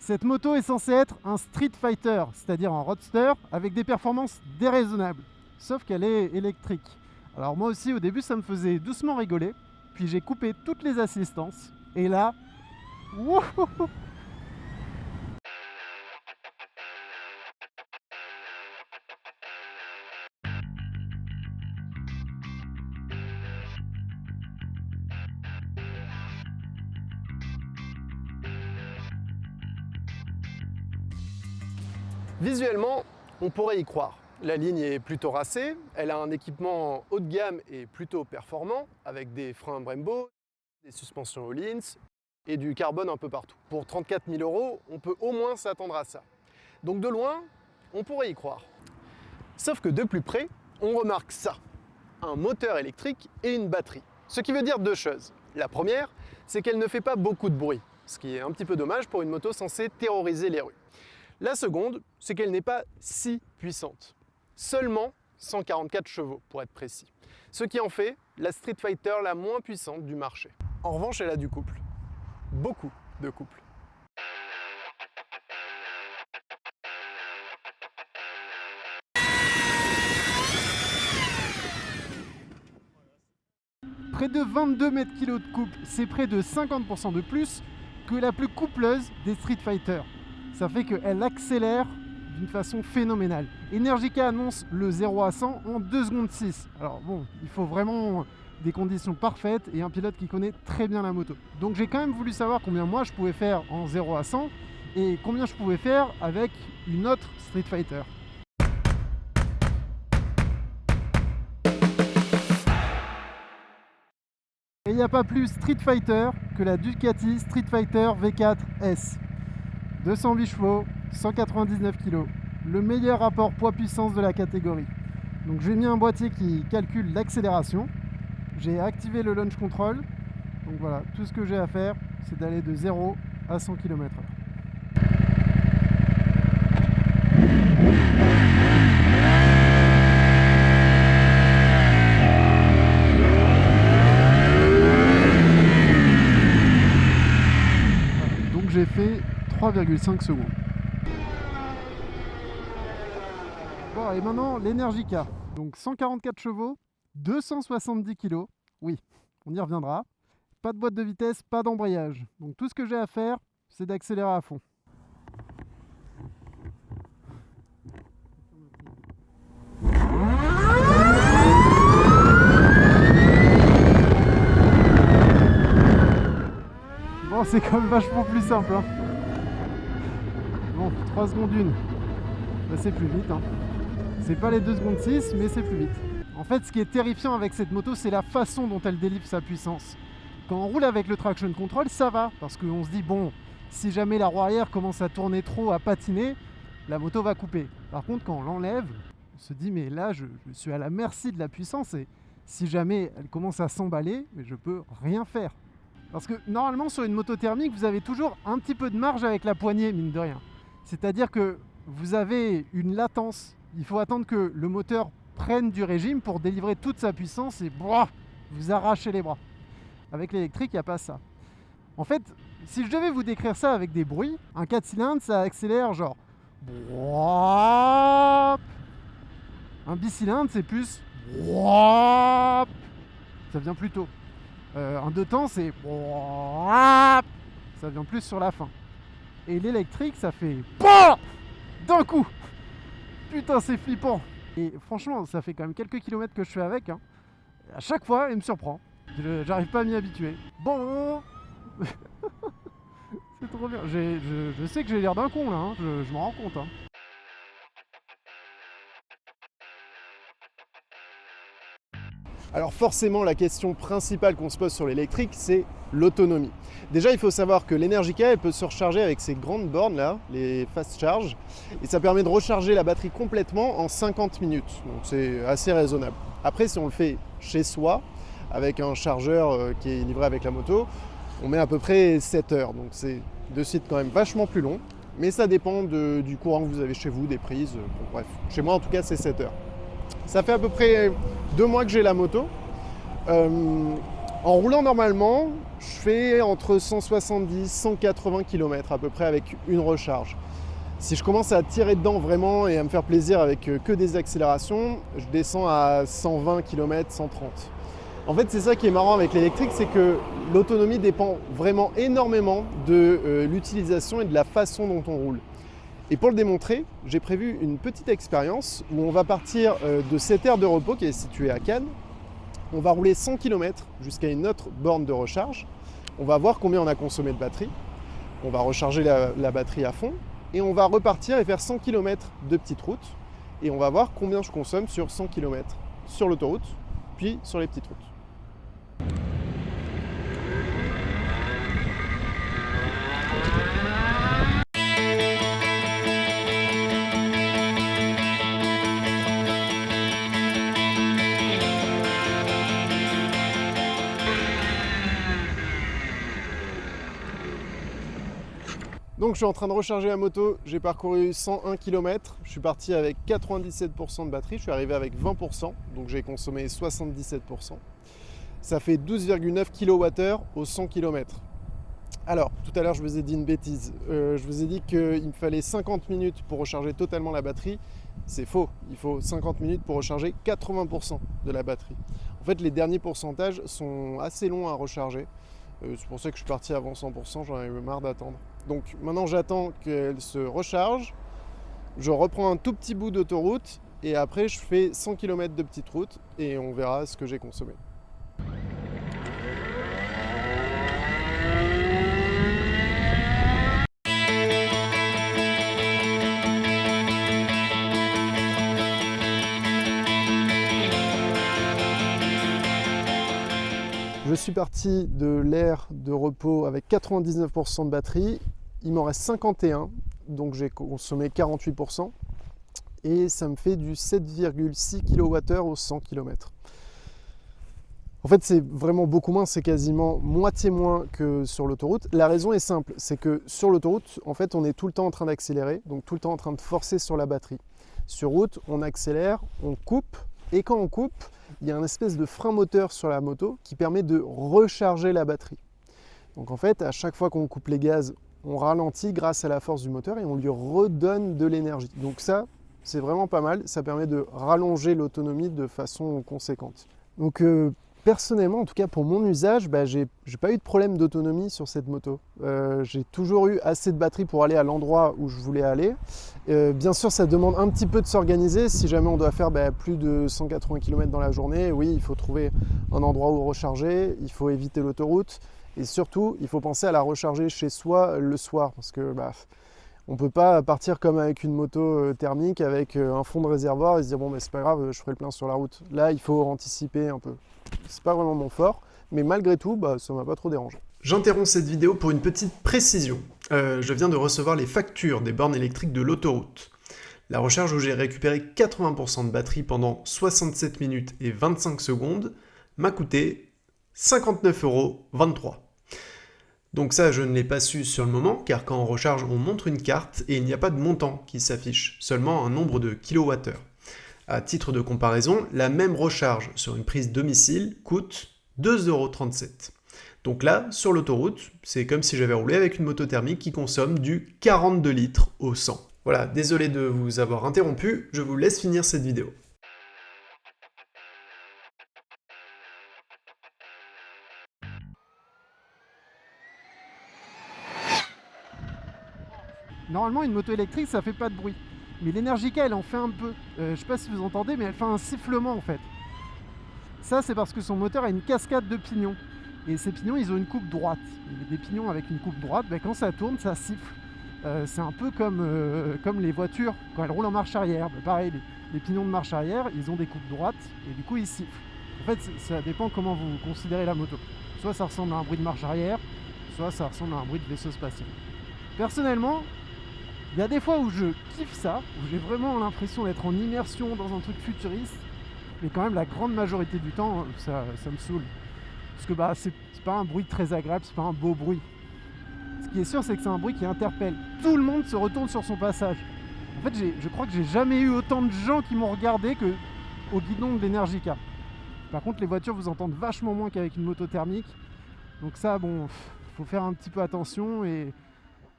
Cette moto est censée être un street fighter, c'est-à-dire un roadster avec des performances déraisonnables, sauf qu'elle est électrique. Alors moi aussi au début ça me faisait doucement rigoler, puis j'ai coupé toutes les assistances, et là, wouhou! Visuellement, on pourrait y croire. La ligne est plutôt racée, elle a un équipement haut de gamme et plutôt performant, avec des freins Brembo, des suspensions Öhlins et du carbone un peu partout. Pour 34 000 €, on peut au moins s'attendre à ça. Donc de loin, on pourrait y croire. Sauf que de plus près, on remarque ça, un moteur électrique et une batterie. Ce qui veut dire deux choses. La première, c'est qu'elle ne fait pas beaucoup de bruit, ce qui est un petit peu dommage pour une moto censée terroriser les rues. La seconde, c'est qu'elle n'est pas si puissante. Seulement 144 chevaux pour être précis. Ce qui en fait la Street Fighter la moins puissante du marché. En revanche, elle a du couple. Beaucoup de couple. Près de 22 mètres kg de couple, c'est près de 50% de plus que la plus coupleuse des Street Fighter. Ça fait qu'elle accélère d'une façon phénoménale. Energica annonce le 0 à 100 en 2 secondes 6. Alors bon, il faut vraiment des conditions parfaites et un pilote qui connaît très bien la moto. Donc j'ai quand même voulu savoir combien moi je pouvais faire en 0 à 100 et combien je pouvais faire avec une autre Street Fighter. Et il n'y a pas plus Street Fighter que la Ducati Street Fighter V4 S. 208 chevaux, 199 kg, le meilleur rapport poids-puissance de la catégorie. Donc j'ai mis un boîtier qui calcule l'accélération, j'ai activé le launch control, donc voilà, tout ce que j'ai à faire, c'est d'aller de 0 à 100 km/h. Donc j'ai fait 3,5 secondes. Bon, et maintenant l'Energica. Donc 144 chevaux, 270 kg. Oui, on y reviendra. Pas de boîte de vitesse, pas d'embrayage. Donc tout ce que j'ai à faire, c'est d'accélérer à fond. Bon, c'est quand même vachement plus simple, hein. Bon, 3 secondes 1, bah, c'est plus vite, hein. C'est pas les 2 secondes 6, mais c'est plus vite. En fait, ce qui est terrifiant avec cette moto, c'est la façon dont elle délivre sa puissance. Quand on roule avec le traction control, ça va, parce qu'on se dit, bon, si jamais la roue arrière commence à tourner trop, à patiner, la moto va couper. Par contre, quand on l'enlève, on se dit, mais là, je suis à la merci de la puissance, et si jamais elle commence à s'emballer, je peux rien faire. Parce que normalement, sur une moto thermique, vous avez toujours un petit peu de marge avec la poignée, mine de rien. C'est-à-dire que vous avez une latence. Il faut attendre que le moteur prenne du régime pour délivrer toute sa puissance et vous arrachez les bras. Avec l'électrique, il n'y a pas ça. En fait, si je devais vous décrire ça avec des bruits, un 4 cylindres, ça accélère genre... Un bicylindre, c'est plus... Ça vient plus tôt. Un 2 temps, c'est... Ça vient plus sur la fin. Et l'électrique, ça fait... D'un coup. Putain, c'est flippant. Et franchement, ça fait quand même quelques kilomètres que je fais avec, hein. À chaque fois, il me surprend. J'arrive pas à m'y habituer. Bon. C'est trop bien. Je sais que j'ai l'air d'un con, là, hein. Je m'en rends compte, hein. Alors forcément, la question principale qu'on se pose sur l'électrique, c'est l'autonomie. Déjà, il faut savoir que l'Energica, elle peut se recharger avec ces grandes bornes là, les fast charge, et ça permet de recharger la batterie complètement en 50 minutes. Donc c'est assez raisonnable. Après, si on le fait chez soi, avec un chargeur qui est livré avec la moto, on met à peu près 7 heures. Donc c'est de suite quand même vachement plus long, mais ça dépend du courant que vous avez chez vous, des prises. Bon, bref, chez moi en tout cas, c'est 7 heures. Ça fait à peu près 2 mois que j'ai la moto. En roulant normalement, je fais entre 170 et 180 km à peu près avec une recharge. Si je commence à tirer dedans vraiment et à me faire plaisir avec que des accélérations, je descends à 120 km, 130. En fait, c'est ça qui est marrant avec l'électrique, c'est que l'autonomie dépend vraiment énormément de l'utilisation et de la façon dont on roule. Et pour le démontrer, j'ai prévu une petite expérience où on va partir de cette aire de repos qui est située à Cannes. On va rouler 100 km jusqu'à une autre borne de recharge. On va voir combien on a consommé de batterie. On va recharger la batterie à fond et on va repartir et faire 100 km de petite route. Et on va voir combien je consomme sur 100 km sur l'autoroute, puis sur les petites routes. Donc je suis en train de recharger la moto, j'ai parcouru 101 km, je suis parti avec 97% de batterie, je suis arrivé avec 20%, donc j'ai consommé 77%. Ça fait 12,9 kWh au 100 km. Alors, tout à l'heure je vous ai dit une bêtise, je vous ai dit qu'il me fallait 50 minutes pour recharger totalement la batterie. C'est faux, il faut 50 minutes pour recharger 80% de la batterie. En fait, les derniers pourcentages sont assez longs à recharger. C'est pour ça que je suis parti avant 100%, j'en avais marre d'attendre. Donc maintenant j'attends qu'elle se recharge, je reprends un tout petit bout d'autoroute et après je fais 100 km de petite route et on verra ce que j'ai consommé. Je suis parti de l'aire de repos avec 99% de batterie, il m'en reste 51, donc j'ai consommé 48% et ça me fait du 7,6 kWh au 100 km. En fait, c'est vraiment beaucoup moins, c'est quasiment moitié moins que sur l'autoroute. La raison est simple, c'est que sur l'autoroute, en fait, on est tout le temps en train d'accélérer, donc tout le temps en train de forcer sur la batterie. Sur route, on accélère, on coupe, et quand on coupe, il y a une espèce de frein moteur sur la moto qui permet de recharger la batterie. Donc en fait, à chaque fois qu'on coupe les gaz, on ralentit grâce à la force du moteur et on lui redonne de l'énergie. Donc ça, c'est vraiment pas mal, ça permet de rallonger l'autonomie de façon conséquente. Donc personnellement, en tout cas pour mon usage, j'ai pas eu de problème d'autonomie sur cette moto. J'ai toujours eu assez de batterie pour aller à l'endroit où je voulais aller. Bien sûr, ça demande un petit peu de s'organiser. Si jamais on doit faire plus de 180 km dans la journée, oui, il faut trouver un endroit où recharger, il faut éviter l'autoroute et surtout, il faut penser à la recharger chez soi le soir parce que on ne peut pas partir comme avec une moto thermique avec un fond de réservoir et se dire bon c'est pas grave, je ferai le plein sur la route. Là, il faut anticiper un peu. C'est pas vraiment mon fort, mais malgré tout, ça m'a pas trop dérangé. J'interromps cette vidéo pour une petite précision. Je viens de recevoir les factures des bornes électriques de l'autoroute. La recharge où j'ai récupéré 80% de batterie pendant 67 minutes et 25 secondes m'a coûté 59,23 €. Donc ça, je ne l'ai pas su sur le moment, car quand on recharge, on montre une carte et il n'y a pas de montant qui s'affiche, seulement un nombre de kilowattheures. À titre de comparaison, la même recharge sur une prise domicile coûte 2,37 €. Donc là, sur l'autoroute, c'est comme si j'avais roulé avec une moto thermique qui consomme du 42 litres au 100. Voilà, désolé de vous avoir interrompu, je vous laisse finir cette vidéo. Normalement, une moto électrique, ça fait pas de bruit. Mais l'Energica, elle en fait un peu. Je sais pas si vous entendez, mais elle fait un sifflement en fait. Ça, c'est parce que son moteur a une cascade de pignons. Et ces pignons, ils ont une coupe droite. Et des pignons avec une coupe droite, quand ça tourne, ça siffle. C'est un peu comme les voitures, quand elles roulent en marche arrière. Pareil, les pignons de marche arrière, ils ont des coupes droites et du coup, ils sifflent. En fait, ça dépend comment vous considérez la moto. Soit ça ressemble à un bruit de marche arrière, soit ça ressemble à un bruit de vaisseau spatial. Personnellement, il y a des fois où je kiffe ça, où j'ai vraiment l'impression d'être en immersion dans un truc futuriste, mais quand même la grande majorité du temps, ça me saoule. Parce que c'est pas un bruit très agréable, c'est pas un beau bruit. Ce qui est sûr, c'est que c'est un bruit qui interpelle. Tout le monde se retourne sur son passage. En fait, je crois que j'ai jamais eu autant de gens qui m'ont regardé qu'au guidon de l'Energica. Par contre, les voitures vous entendent vachement moins qu'avec une moto thermique. Donc ça, bon, faut faire un petit peu attention et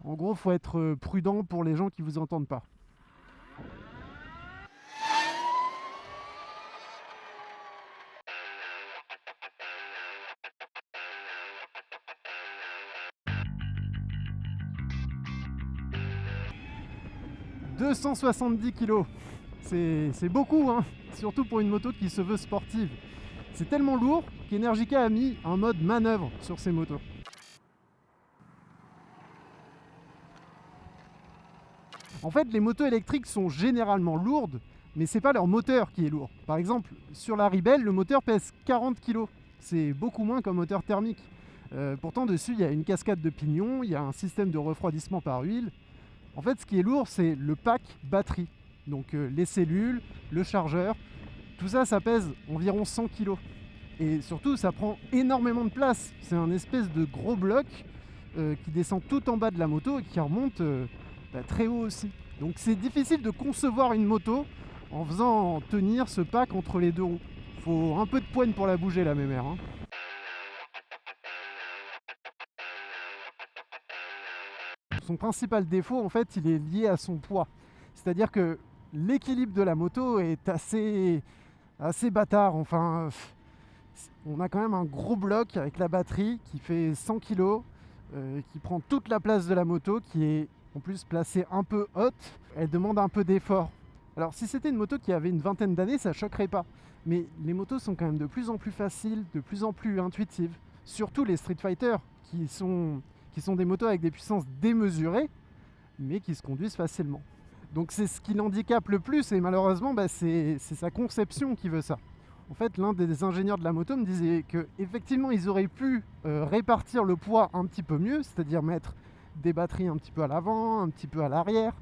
en gros, faut être prudent pour les gens qui vous entendent pas. « 270 kg, c'est beaucoup, hein, surtout pour une moto qui se veut sportive. C'est tellement lourd qu'Energica a mis un mode manœuvre sur ces motos. En fait, les motos électriques sont généralement lourdes, mais c'est pas leur moteur qui est lourd. Par exemple, sur la Rebelle, le moteur pèse 40 kg. C'est beaucoup moins qu'un moteur thermique. Pourtant, dessus, il y a une cascade de pignons, il y a un système de refroidissement par huile. En fait, ce qui est lourd, c'est le pack batterie. Donc les cellules, le chargeur, tout ça, ça pèse environ 100 kg. Et surtout, ça prend énormément de place. C'est un espèce de gros bloc qui descend tout en bas de la moto et qui remonte très haut aussi. Donc c'est difficile de concevoir une moto en faisant tenir ce pack entre les deux roues. Faut un peu de poigne pour la bouger, la mémère, hein. Son principal défaut, en fait, il est lié à son poids. C'est-à-dire que l'équilibre de la moto est assez bâtard. Enfin, on a quand même un gros bloc avec la batterie qui fait 100 kg, qui prend toute la place de la moto, qui est en plus placée un peu haute. Elle demande un peu d'effort. Alors si c'était une moto qui avait une vingtaine d'années, ça choquerait pas. Mais les motos sont quand même de plus en plus faciles, de plus en plus intuitives. Surtout les Street Fighter, qui sont des motos avec des puissances démesurées, mais qui se conduisent facilement. Donc c'est ce qui l'handicape le plus, et malheureusement, c'est sa conception qui veut ça. En fait, l'un des ingénieurs de la moto me disait qu'effectivement, ils auraient pu répartir le poids un petit peu mieux, c'est-à-dire mettre des batteries un petit peu à l'avant, un petit peu à l'arrière.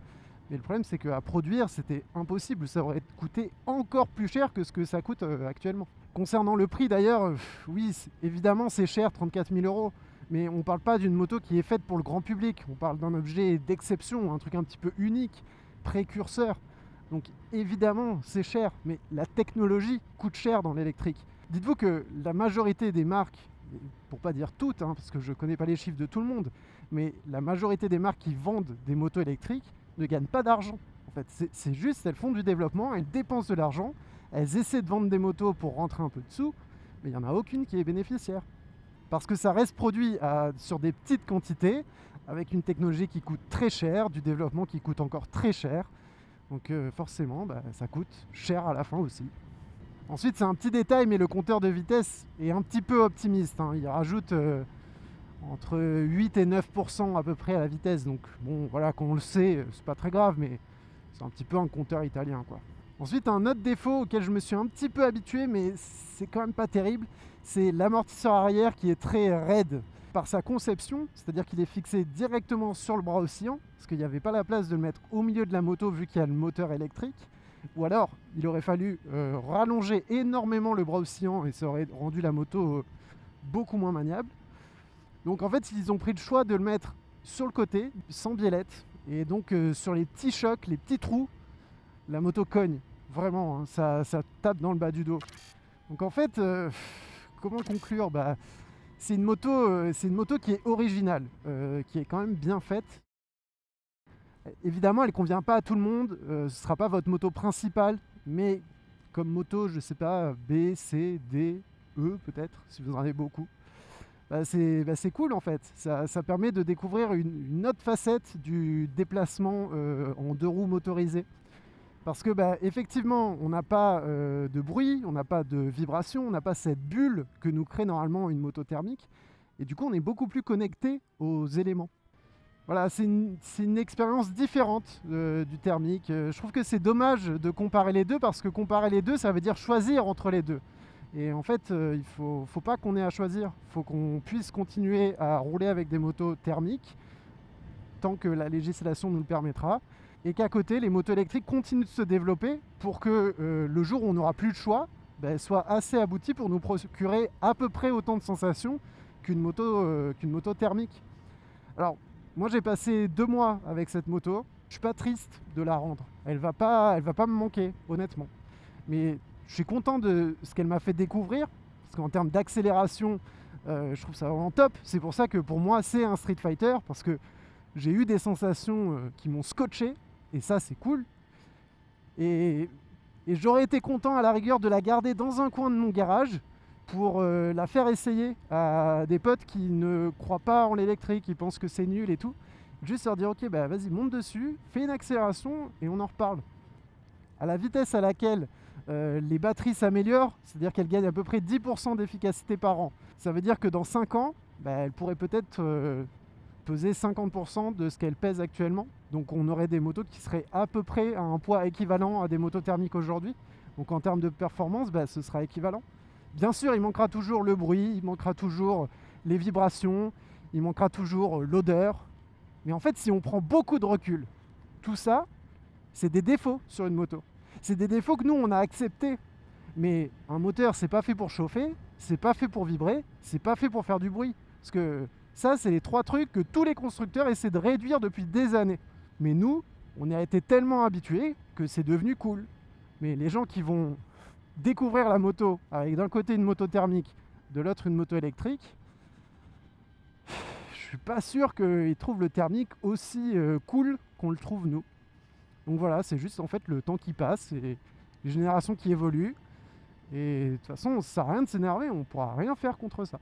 Mais le problème, c'est qu'à produire, c'était impossible. Ça aurait coûté encore plus cher que ce que ça coûte actuellement. Concernant le prix, d'ailleurs, oui, évidemment, c'est cher, 34 000 €. Mais on ne parle pas d'une moto qui est faite pour le grand public. On parle d'un objet d'exception, un truc un petit peu unique, précurseur. Donc évidemment, c'est cher, mais la technologie coûte cher dans l'électrique. Dites-vous que la majorité des marques, pour pas dire toutes, hein, parce que je ne connais pas les chiffres de tout le monde, mais la majorité des marques qui vendent des motos électriques ne gagnent pas d'argent. En fait, c'est juste, elles font du développement, elles dépensent de l'argent, elles essaient de vendre des motos pour rentrer un peu de sous, mais il n'y en a aucune qui est bénéficiaire. Parce que ça reste produit sur des petites quantités, avec une technologie qui coûte très cher, du développement qui coûte encore très cher. Donc forcément, ça coûte cher à la fin aussi. Ensuite, c'est un petit détail, mais le compteur de vitesse est un petit peu optimiste, hein. Il rajoute entre 8 et 9% à peu près à la vitesse. Donc bon, voilà, quand on le sait, c'est pas très grave, mais c'est un petit peu un compteur italien, quoi. Ensuite, un autre défaut auquel je me suis un petit peu habitué, mais c'est quand même pas terrible, c'est l'amortisseur arrière qui est très raide par sa conception, c'est-à-dire qu'il est fixé directement sur le bras oscillant, parce qu'il n'y avait pas la place de le mettre au milieu de la moto vu qu'il y a le moteur électrique, ou alors il aurait fallu rallonger énormément le bras oscillant et ça aurait rendu la moto beaucoup moins maniable. Donc en fait, ils ont pris le choix de le mettre sur le côté, sans biellette, et donc sur les petits chocs, les petits trous, la moto cogne, vraiment, hein, ça tape dans le bas du dos. Donc en fait, comment conclure ? C'est une moto qui est originale, qui est quand même bien faite. Évidemment, elle ne convient pas à tout le monde, ce ne sera pas votre moto principale, mais comme moto, je ne sais pas, B, C, D, E peut-être, si vous en avez beaucoup. C'est cool en fait, ça permet de découvrir une autre facette du déplacement en deux roues motorisées. Parce que effectivement, on n'a pas de bruit, on n'a pas de vibration, on n'a pas cette bulle que nous crée normalement une moto thermique. Et du coup, on est beaucoup plus connecté aux éléments. Voilà, c'est une expérience différente du thermique. Je trouve que c'est dommage de comparer les deux, parce que comparer les deux, ça veut dire choisir entre les deux. Et en fait, il ne faut pas qu'on ait à choisir. Il faut qu'on puisse continuer à rouler avec des motos thermiques, tant que la législation nous le permettra. Et qu'à côté, les motos électriques continuent de se développer pour que le jour où on n'aura plus de choix, elles soient assez abouties pour nous procurer à peu près autant de sensations qu'une moto thermique. Alors, moi j'ai passé 2 mois avec cette moto, je suis pas triste de la rendre. Elle va pas me manquer, honnêtement. Mais je suis content de ce qu'elle m'a fait découvrir, parce qu'en termes d'accélération, je trouve ça vraiment top. C'est pour ça que pour moi, c'est un Street Fighter, parce que j'ai eu des sensations qui m'ont scotché, et ça, c'est cool. Et j'aurais été content à la rigueur de la garder dans un coin de mon garage pour la faire essayer à des potes qui ne croient pas en l'électrique, qui pensent que c'est nul et tout. Juste leur dire, ok, bah vas-y, monte dessus, fais une accélération et on en reparle. À la vitesse à laquelle les batteries s'améliorent, c'est-à-dire qu'elles gagnent à peu près 10% d'efficacité par an. Ça veut dire que dans 5 ans, bah, elles pourraient peut-être peser 50% de ce qu'elles pèsent actuellement. Donc on aurait des motos qui seraient à peu près à un poids équivalent à des motos thermiques aujourd'hui. Donc en termes de performance, bah, ce sera équivalent. Bien sûr, il manquera toujours le bruit, il manquera toujours les vibrations, il manquera toujours l'odeur. Mais en fait, si on prend beaucoup de recul, tout ça, c'est des défauts sur une moto. C'est des défauts que nous, on a acceptés. Mais un moteur, c'est pas fait pour chauffer, c'est pas fait pour vibrer, c'est pas fait pour faire du bruit. Parce que ça, c'est les 3 trucs que tous les constructeurs essaient de réduire depuis des années. Mais nous, on a été tellement habitués que c'est devenu cool. Mais les gens qui vont découvrir la moto avec d'un côté une moto thermique, de l'autre une moto électrique, je suis pas sûr qu'ils trouvent le thermique aussi cool qu'on le trouve nous. Donc voilà, c'est juste en fait le temps qui passe et les générations qui évoluent. Et de toute façon, ça sert à rien de s'énerver, on pourra rien faire contre ça.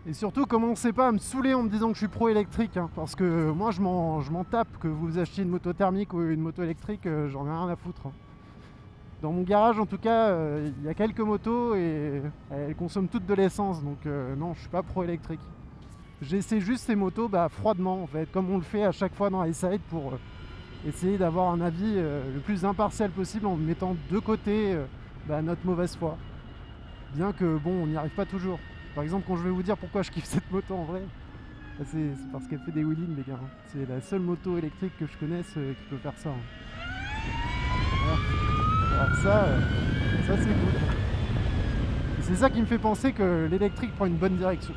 Et surtout, commencez pas à me saouler en me disant que je suis pro-électrique, hein, parce que moi je m'en tape que vous achetiez une moto thermique ou une moto électrique, j'en ai rien à foutre. Hein. Dans mon garage en tout cas, il y a quelques motos et elles consomment toutes de l'essence, donc non, je suis pas pro-électrique. J'essaie juste ces motos froidement en fait, comme on le fait à chaque fois dans iSide pour essayer d'avoir un avis le plus impartial possible en mettant de côté notre mauvaise foi. Bien que bon, on n'y arrive pas toujours. Par exemple, quand je vais vous dire pourquoi je kiffe cette moto en vrai, c'est parce qu'elle fait des wheelies les gars. C'est la seule moto électrique que je connaisse qui peut faire ça. Voilà. Alors ça c'est cool. C'est ça qui me fait penser que l'électrique prend une bonne direction.